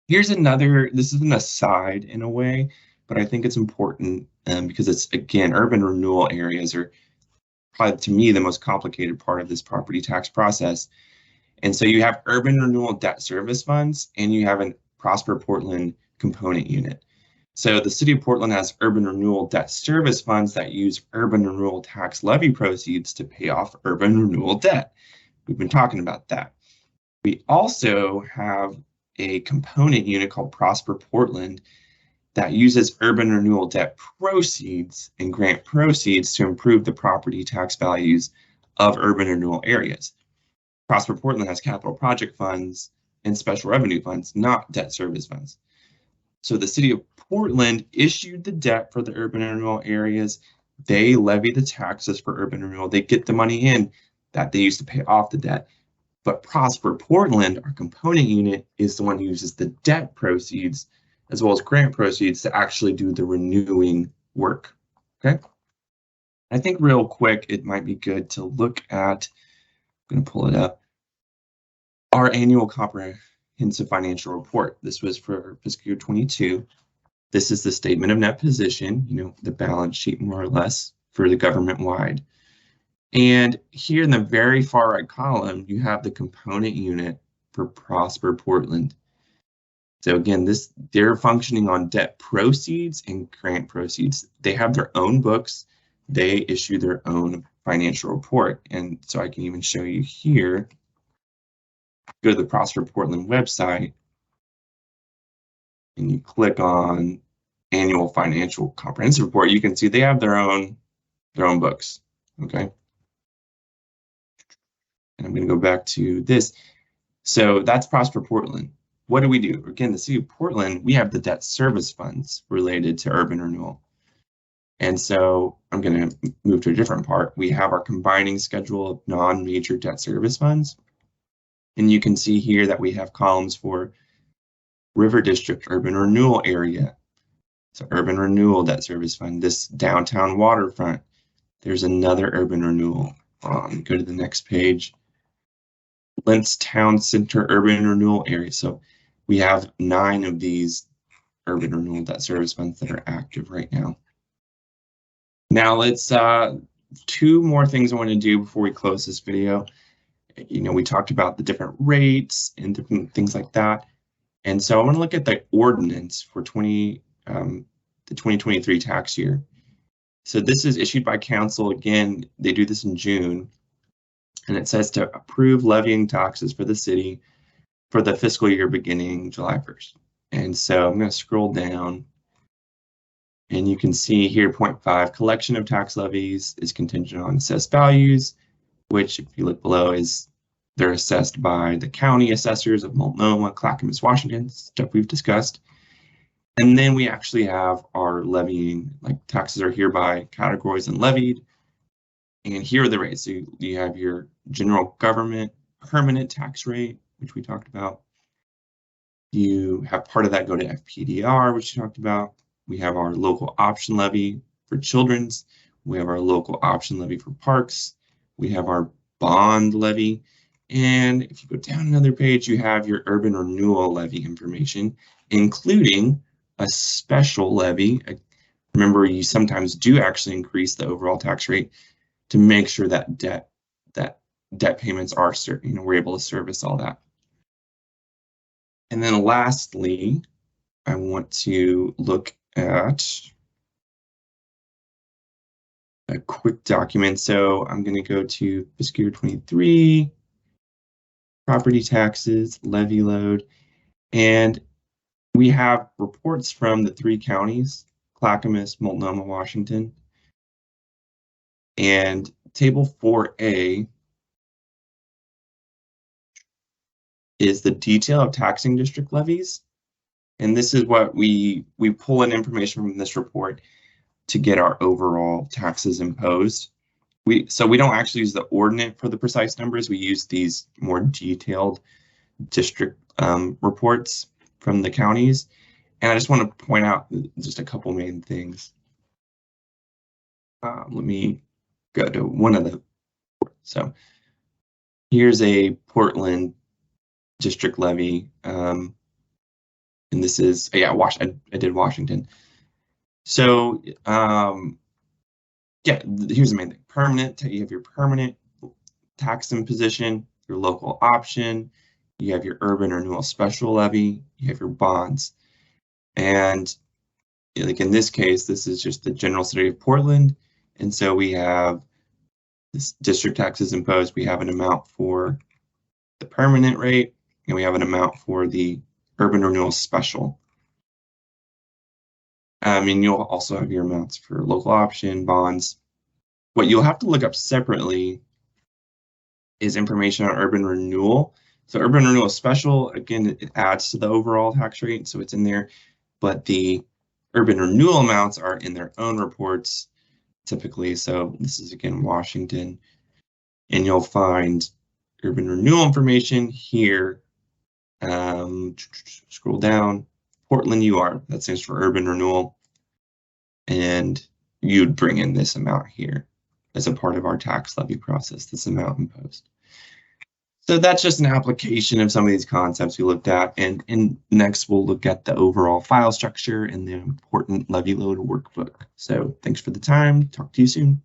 Here's another, this is an aside in a way, but I think it's important because it's, again, urban renewal areas are probably, to me, the most complicated part of this property tax process. And so you have urban renewal debt service funds and you have a Prosper Portland component unit. So the city of Portland has urban renewal debt service funds that use urban renewal tax levy proceeds to pay off urban renewal debt. We've been talking about that. We also have a component unit called Prosper Portland that uses urban renewal debt proceeds and grant proceeds to improve the property tax values of urban renewal areas. Prosper Portland has capital project funds and special revenue funds, not debt service funds. So the city of Portland issued the debt for the urban renewal areas. They levy the taxes for urban renewal. They get the money in that they use to pay off the debt. But Prosper Portland, our component unit, is the one who uses the debt proceeds as well as grant proceeds to actually do the renewing work. Okay. I think real quick, it might be good to look at, I'm going to pull it up, our annual comprehensive financial report. This was for fiscal year 22. This is the statement of net position, the balance sheet more or less for the government-wide. And here in the very far right column, you have the component unit for Prosper Portland. So again, they're functioning on debt proceeds and grant proceeds. They have their own books. They issue their own financial report. And so I can even show you here. Go to the Prosper Portland website and you click on annual financial comprehensive report. You can see they have their own books. Okay. And I'm going to go back to this. So that's Prosper Portland. What do we do? Again, the city of Portland, we have the debt service funds related to urban renewal. And so I'm going to move to a different part. We have our combining schedule of non-major debt service funds. And you can see here that we have columns for River District Urban Renewal Area. So urban renewal debt service fund, this downtown waterfront. There's another urban renewal. Go to the next page. Lentz Town Center Urban Renewal Area. So we have 9 of these urban renewal debt service funds that are active right now. Now let's, 2 more things I want to do before we close this video. We talked about the different rates and different things like that. And so I want to look at the ordinance for the 2023 tax year. So this is issued by council. Again, they do this in June. And it says to approve levying taxes for the city for the fiscal year beginning July 1st. And so I'm going to scroll down. And you can see here, point 5, collection of tax levies is contingent on assessed values, which if you look below they're assessed by the county assessors of Multnomah, Clackamas, Washington, stuff we've discussed. And then we actually have our levying, like taxes are hereby categorized and levied. And here are the rates. So you have your general government permanent tax rate, which we talked about. You have part of that go to FPDR, which we talked about. We have our local option levy for children's. We have our local option levy for parks. We have our bond levy. And if you go down another page, you have your urban renewal levy information, including a special levy. Remember, you sometimes do actually increase the overall tax rate to make sure that debt payments are certain, we're able to service all that. And then lastly, I want to look at a quick document. So I'm going to go to fiscal year 23, property taxes, levy load, and we have reports from the 3 counties, Clackamas, Multnomah, Washington. And table 4A is the detail of taxing district levies. And this is what we pull in information from this report to get our overall taxes imposed. So we don't actually use the ordinance for the precise numbers. We use these more detailed district reports from the counties. And I just want to point out just a couple main things. Let me go to one of the, so here's a Portland district levy. And this is, yeah, I did Washington. So yeah, here's the main thing. Permanent, you have your permanent tax imposition, your local option, you have your urban renewal special levy, you have your bonds. And like in this case, this is just the general city of Portland. And so we have this district taxes imposed. We have an amount for the permanent rate, and we have an amount for the urban renewal special. And you'll also have your amounts for local option, bonds. What you'll have to look up separately is information on urban renewal. So urban renewal special, again, it adds to the overall tax rate, so it's in there, but the urban renewal amounts are in their own reports typically. So this is again Washington, and you'll find urban renewal information here. Scroll down, Portland UR, that stands for urban renewal, and you'd bring in this amount here as a part of our tax levy process, this amount imposed. So that's just an application of some of these concepts we looked at, and next we'll look at the overall file structure and the important levy load workbook. So thanks for the time. Talk to you soon.